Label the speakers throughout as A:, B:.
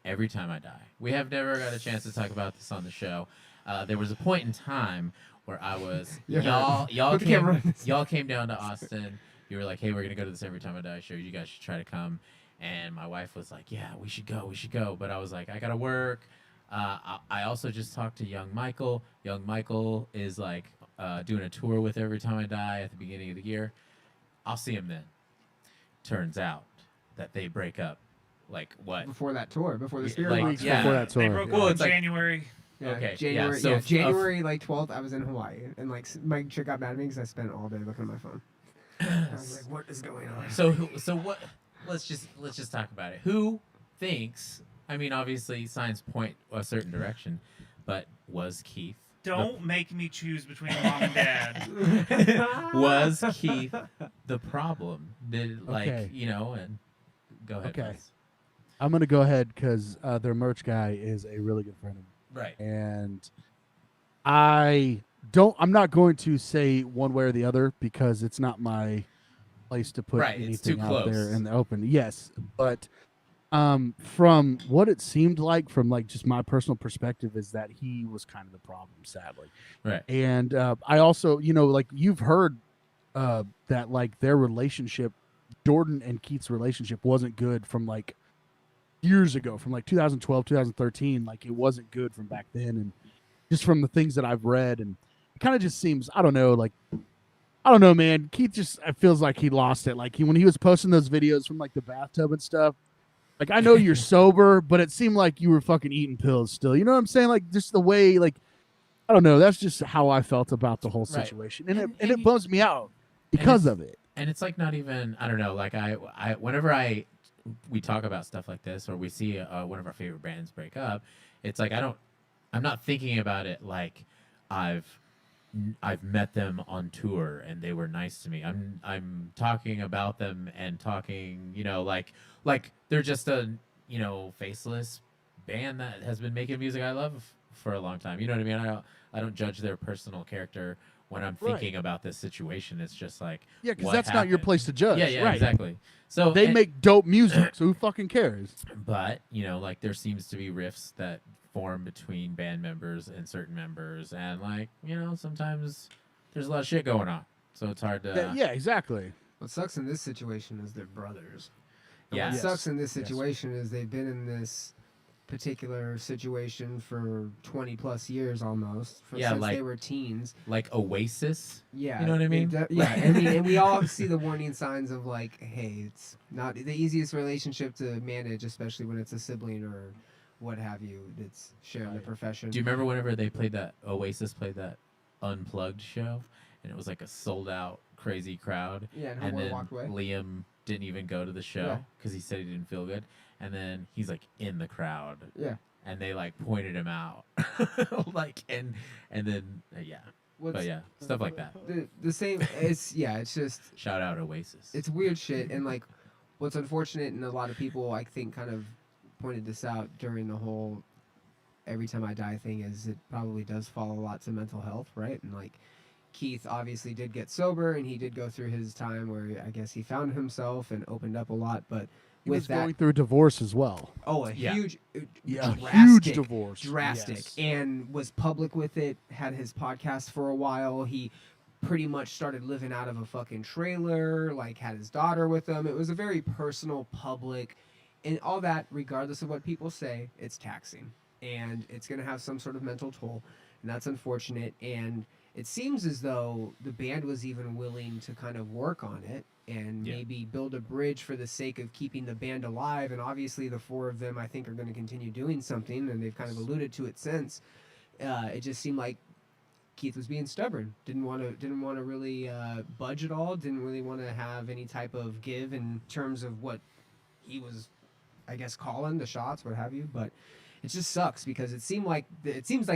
A: Every Time I Die. We have never got a chance to talk about this on the show. There was a point in time where I was y'all came down to Austin. You were like, "Hey, we're gonna go to this Every Time I Die show. You guys should try to come." And my wife was like, "Yeah, we should go. We should go." But I was like, "I gotta work." I also just talked to young Michael. Young Michael is like doing a tour with Every Time I Die at the beginning of the year. I'll see him then. Turns out that they break up. Like what?
B: Before that tour, before the Spirit
A: Like,
B: Box.
A: yeah.
C: Before that tour.
D: They broke
A: Well,
D: up in
A: it's like-
D: January.
B: Yeah,
A: Okay,
B: January.
A: yeah, so
B: Yeah,
A: f-
B: January like 12th. I was in Hawaii, and like my chick got mad at me because I spent all day looking at my phone. I was like, "What is going on?"
A: So what? Let's just talk about it. Who thinks? I mean, obviously, signs point a certain direction, but was Keith?
D: Don't make me choose between mom and dad.
A: Was Keith the problem? Did
C: Okay.
A: And go ahead.
C: Okay.
A: Wes.
C: I'm gonna go ahead because their merch guy is a really good friend of mine,
A: Right.
C: and I'm not going to say one way or the other because it's not my place to put
A: Right, it's too
C: anything out there
A: close.
C: in the open. Yes, but from what it seemed like, from like just my personal perspective, is that he was kind of the problem, sadly.
A: Right.
C: And I also, like you've heard that like their relationship, Jordan and Keith's relationship, wasn't good from like years ago, from like 2012, 2013. Like it wasn't good from back then, and just from the things that I've read, and it kind of just seems, I don't know, man. Keith just, it feels like he lost it. Like when he was posting those videos from like the bathtub and stuff. Like I know you're sober, but it seemed like you were fucking eating pills still. You know what I'm saying? Like just the way, like I don't know. That's just how I felt about the whole
A: Right.
C: situation, and it bums me out because of it.
A: And it's like not even, I don't know, like whenever we talk about stuff like this, or we see one of our favorite bands break up, it's like I'm not thinking about it like I've met them on tour and they were nice to me. I'm talking about them and talking, like they're just a faceless band that has been making music I love for a long time. You know what I mean? I don't judge their personal character when I'm thinking about this situation. It's just like,
C: Yeah, because
A: what
C: that's not your
A: happened?
C: place to judge.
A: Yeah,
C: right.
A: exactly. So
C: They make dope music, so who fucking cares?
A: but like there seems to be rifts that form between band members and certain members, and like sometimes there's a lot of shit going on, so it's hard to.
C: Yeah, exactly.
B: What sucks in this situation is they're brothers. And
A: Yeah.
B: What
C: Yes.
B: sucks in this
C: Yes.
B: situation is they've been in this particular situation for 20 plus years almost.
A: Yeah,
B: since
A: like-
B: they were teens.
A: Like Oasis.
B: Yeah.
A: You know what I mean?
B: Yeah. I mean, and we all see the warning signs of like, hey, it's not the easiest relationship to manage, especially when it's a sibling or what have you that's sharing the profession.
A: Do you remember whenever Oasis played that Unplugged show, and it was like a sold out crazy crowd,
B: Yeah, and
A: and
B: Homeboy
A: then
B: walked away.
A: Liam didn't even go to the show
B: Yeah.
A: because he said he didn't feel good, and then he's like in the crowd,
B: Yeah.
A: and they like pointed him out, like and then yeah,
B: What's
A: but yeah, stuff like that.
B: the same? It's just
A: Shout out Oasis.
B: it's weird shit, and like what's unfortunate, and a lot of people I think kind of pointed this out during the whole Every Time I Die thing, is it probably does fall a lot to mental health, right? And like Keith obviously did get sober, and he did go through his time where I guess he found himself and opened up a lot, but
C: He
B: with
C: was
B: that,
C: going through a divorce as well.
B: a
A: Yeah.
B: huge,
C: Yeah,
B: drastic,
C: huge divorce.
B: drastic,
C: Yes.
B: and was public with it. Had his podcast for a while. He pretty much started living out of a fucking trailer. Like had his daughter with him. It was a very personal, public, and all that. Regardless of what people say, it's taxing, and it's gonna have some sort of mental toll, and that's unfortunate. And it seems as though the band was even willing to kind of work on it and
A: Yeah.
B: maybe build a bridge for the sake of keeping the band alive. And obviously the four of them, I think, are going to continue doing something, and they've kind of alluded to it since. It just seemed like Keith was being stubborn, didn't want to really budge at all, didn't really want to have any type of give in terms of what he was, I guess, calling the shots, what have you. But it just sucks because it seems like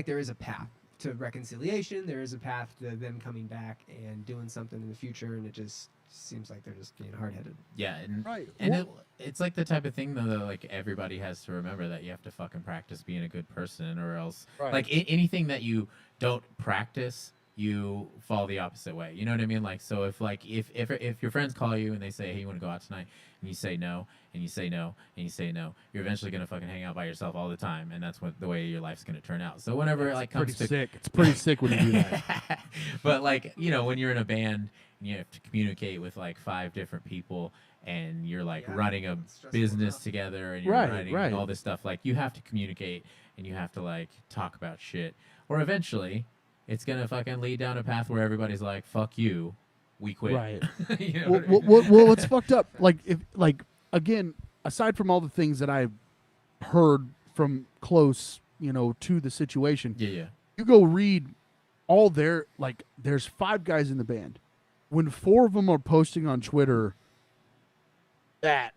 B: there is a path to reconciliation. There is a path to them coming back and doing something in the future, and it just seems like they're just being hard-headed.
A: Yeah, and
C: Right.
A: and it's like the type of thing though that like everybody has to remember that you have to fucking practice being a good person, or else
C: Right.
A: like anything that you don't practice you fall the opposite way. You know what I mean? Like, so if your friends call you and they say, hey, you want to go out tonight, and you say no, and you say no, and you say no, you're eventually gonna fucking hang out by yourself all the time, and that's what the way your life's gonna turn out. So whenever it like comes
C: Pretty
A: to
C: sick. It's pretty sick when you do that.
A: but like, you know, when you're in a band and you have to communicate with like 5 different people and you're like
B: Yeah,
A: running a
B: it's stressful
A: business
B: enough.
A: together and you're
C: Right,
A: running
C: right.
A: all this stuff, like you have to communicate and you have to like talk about shit, or eventually it's gonna fucking lead down a path where everybody's like, fuck you, we quit.
C: Right.
A: You know
C: well,
A: what I mean?
C: well, what's fucked up? Like, if like again, aside from all the things that I've heard from close, to the situation,
A: Yeah.
C: you go read all their like. There's 5 guys in the band. When 4 of them are posting on Twitter that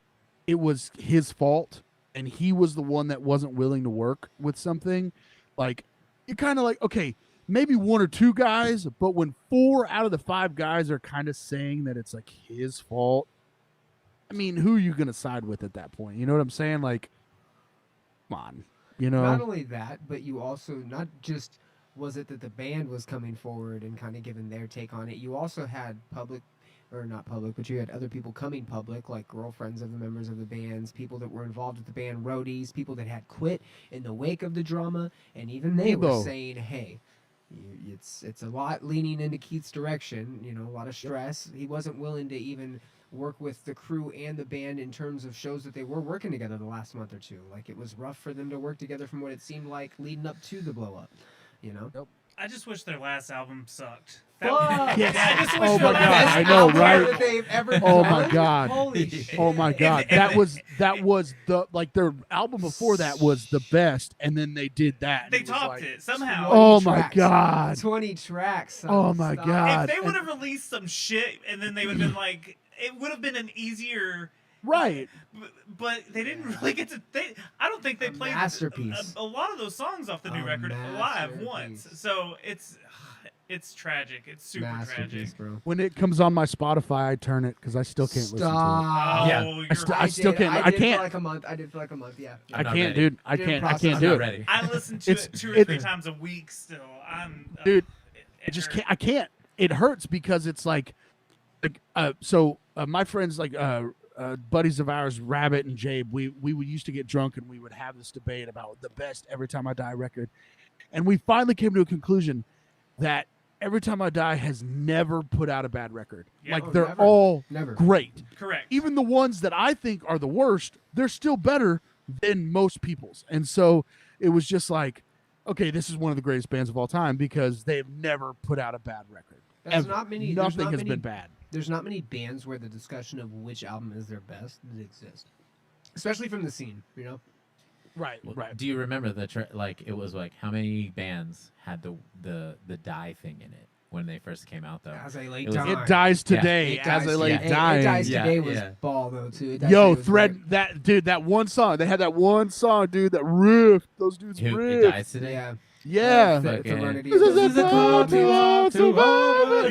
C: it was his fault and he was the one that wasn't willing to work with something, like you're kind of like, okay, maybe 1 or 2 guys, but when 4 out of the 5 guys are kind of saying that it's like his fault, I mean, who are you going to side with at that point? You know what I'm saying? Like, come on,
B: Not only that, but you also not just was it that the band was coming forward and kind of giving their take on it. You also had public, or not public, but you had other people coming public, like girlfriends of the members of the bands, people that were involved with the band, roadies, people that had quit in the wake of the drama, and even they were
C: Debo.
B: saying, "Hey, it's a lot leaning into Keith's direction. A lot of stress. He wasn't willing to even work with the crew and the band in terms of shows that they were working together the last month or two. Like it was rough for them to work together from what it seemed like leading up to the blow up.
D: I just wish their last album sucked.
B: Fuck!
C: Yes.
D: I just wish
C: Oh
D: their
C: my
D: last
C: God, I
D: album
C: know,
B: Album
C: right?
B: that they've ever
C: Oh
B: done?
C: my God.
B: Holy shit!
C: Oh my God, that was the like their album before that was the best, and then they did that. and
D: They
C: was
D: topped
C: like,
D: it somehow.
B: 20
C: Oh my
B: tracks.
C: God.
B: 20 tracks. Son.
C: Oh my
B: Stop.
C: God.
D: If they would have released some shit and then they would have been like, it would have been an easier.
C: Right.
D: But they didn't really get to. I don't think they
B: A
D: played
B: masterpiece.
D: a lot of those songs off the new
B: A
D: record live once.
B: masterpiece.
D: So it's tragic. It's super tragic.
B: Masterpiece, bro.
C: When it comes on my Spotify, I turn it because I still can't listen to it.
B: Stop.
A: Yeah.
D: Oh,
C: I still
B: did.
C: can't.
B: I
C: I
B: did
C: can't.
B: for like a month. I did for like a month. Yeah.
C: I
A: I'm not
C: can't,
A: ready.
C: dude. I
B: Didn't
C: can't. I
B: process
C: can't
A: I'm
C: do
A: not
C: it,
A: ready.
D: I listen to
C: It's-
D: it 2 or
C: it-
D: 3 times a week still.
C: dude.
D: it
C: I just
D: hurts.
C: can't. I can't. It hurts because it's like so my friends buddies of ours, Rabbit and Jabe, we would used to get drunk and we would have this debate about the best Every Time I Die record, and we finally came to a conclusion that Every Time I Die has never put out a bad record.
D: Yeah.
C: Like
B: Oh,
C: they're
B: never.
C: all
B: Never.
C: great.
D: Correct.
C: Even the ones that I think are the worst, they're still better than most people's. And so it was just like, okay, this is one of the greatest bands of all time because they've never put out a bad record.
B: There's
C: Ever.
B: not many.
C: Nothing has been bad.
B: There's not many bands where the discussion of which album is their best that exist, especially from the scene.
C: Right,
A: Well,
C: right.
A: do you remember it was like how many bands had the die thing in it when they first came out though?
B: As I lay
A: It was-
B: dying.
C: It dies today
B: It
C: as
B: dies
C: I lay
B: today.
C: dying.
B: It dies
A: Yeah,
B: today was
A: yeah.
B: ball though too. It dies
C: Yo,
B: today was
C: Thread,
B: great.
C: that one song. They had that one song, dude, that riff. Those dudes
A: Who
C: riff.
A: it dies today?
B: Yeah.
C: Yeah.
B: It's a
A: Okay.
B: run of
C: This is a
B: the-
C: call to all survivors.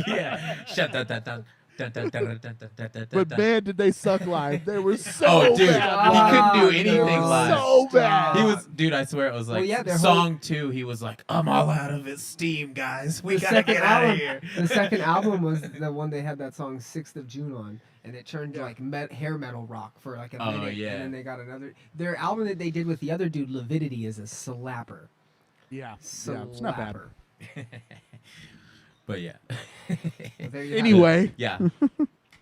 A: Yeah. Shut that down.
C: But man, did they suck live. They were so
A: Oh, dude,
C: bad.
A: he couldn't do
B: Oh,
A: anything
B: no.
A: live.
C: So bad.
A: He was, dude. I swear it was like
B: Well, yeah, their
A: song 2. He was like, "I'm all out of his steam, guys. We
B: The
A: gotta
B: second
A: get out of
B: album-
A: here."
B: The second album was the one they had that song 6th of June on, and it turned to like hair metal rock for like a
A: Oh,
B: minute,
A: yeah.
B: and then they got another. Their album that they did with the other dude, Lividity, is a slapper.
C: Yeah.
B: Slapper.
C: Yeah, it's not bad.
A: But yeah.
B: But there you have it.
C: Anyway,
A: Yeah.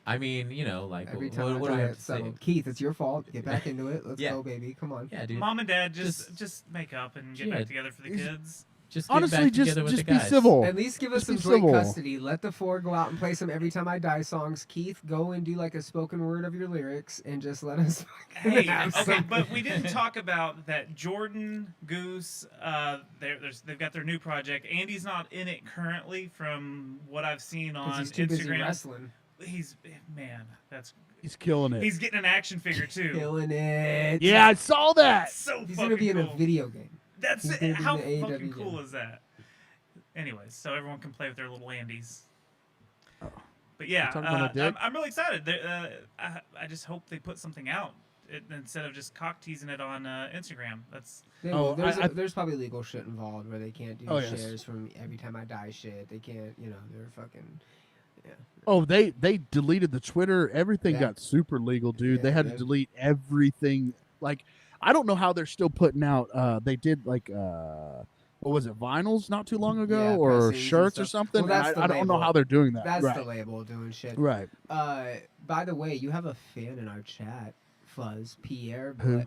A: I mean, like
B: Every
A: what
B: time
A: do we
B: I try
A: have
B: it,
A: to say?
B: settled. Keith, it's your fault. Get back into it. Let's
A: Yeah.
B: go, baby. Come on.
A: Yeah, dude.
D: Mom and Dad just make up and get
A: Yeah.
D: back together for the kids.
A: Just get
C: honestly,
A: back
C: just
A: together with the
C: be
A: guys.
C: civil.
B: At least give us
C: Just be
B: some joint
C: civil.
B: custody. Let the 4 go out and play some Every Time I Die songs. Keith, go and do like a spoken word of your lyrics and just let us
D: Hey,
B: have
D: okay,
B: some-
D: but we didn't talk about that Jordan, Goose, they've got their new project. Andy's not in it currently from what I've seen
B: 'Cause
D: on
B: he's too busy
D: Instagram.
B: wrestling.
C: He's killing it.
D: He's getting an action figure too.
B: Killing it.
C: Yeah, I saw that.
D: That's so
B: He's
D: fucking
B: gonna be in
D: cool.
B: a video game.
D: That's
B: he's
D: it.
B: gonna be
D: How
B: in the AEW
D: fucking cool
B: game.
D: is that? Anyways, so everyone can play with their little Andys.
C: Oh.
D: But yeah,
C: talking about a dick?
D: I'm really excited. I just hope they put something out. instead of just cock teasing it on Instagram. That's
B: There's probably legal shit involved where they can't do
C: yes.
B: shares from every time I die shit. They can't, they're fucking, yeah.
C: Oh, they deleted the Twitter. Everything
B: Yeah.
C: got super legal, dude.
B: Yeah,
C: they had to
B: man.
C: delete everything. Like, I don't know how they're still putting out. They did like what was it, vinyls not too long ago,
B: Yeah,
C: or
B: pressings and
C: shirts or
B: stuff.
C: something.
B: Well, that's
C: And
B: the
C: I don't know
B: label.
C: how they're doing that.
B: That's
C: right.
B: the label doing shit.
C: Right.
B: By the way, you have a fan in our chat, Fuzz. Pierre
C: Who?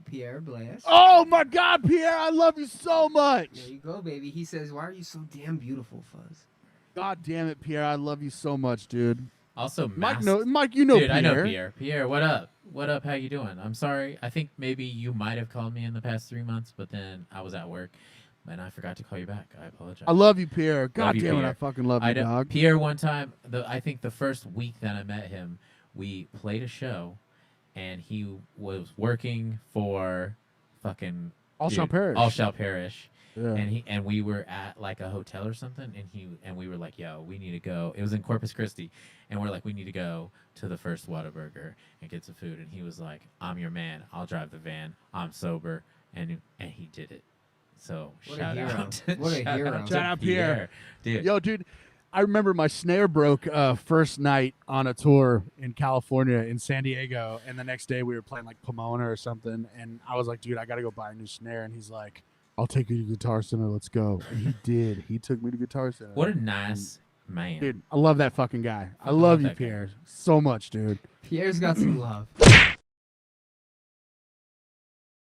B: Pierre Blaise.
C: Oh my God, Pierre, I love you so much.
B: There you go, baby. He says, "Why are you so damn beautiful, Fuzz?"
C: God damn it, Pierre, I love you so much, dude.
A: Also,
C: Mike,
A: masked-
C: Mike, you know
A: Dude,
C: Pierre.
A: I know Pierre. Pierre, what up? What up? How you doing? I'm sorry. I think maybe you might have called me in the past 3 months, but then I was at work and I forgot to call you back. I apologize.
C: I love you, Pierre. God
A: you,
C: damn it,
A: Pierre.
C: I fucking love you,
A: I know
C: dog.
A: Pierre one time. I think the first week that I met him, we played a show, and he was working for fucking
C: All Shall Perish.
A: All Shall Perish.
C: Yeah.
A: And we were at like a hotel or something, and we were like, yo, we need to go. It was in Corpus Christi, and we're like, we need to go to the first Whataburger and get some food. And he was like, I'm your man. I'll drive the van. I'm sober, and he did it. So
B: What a
A: shout
B: hero.
A: out,
B: What a
A: shout
B: hero.
A: out to
C: Shout out, Pierre.
A: dude.
C: Yo, dude, I remember my snare broke first night on a tour in California in San Diego, and the next day we were playing like Pomona or something, and I was like, dude, I gotta go buy a new snare, and he's like, I'll take you to Guitar Center, let's go. And he did. He took me to Guitar Center.
A: What a nice man.
C: Dude, I love that fucking guy. I
A: love
C: love you,
A: that guy.
C: Pierre, so much, dude.
B: Pierre's got some love.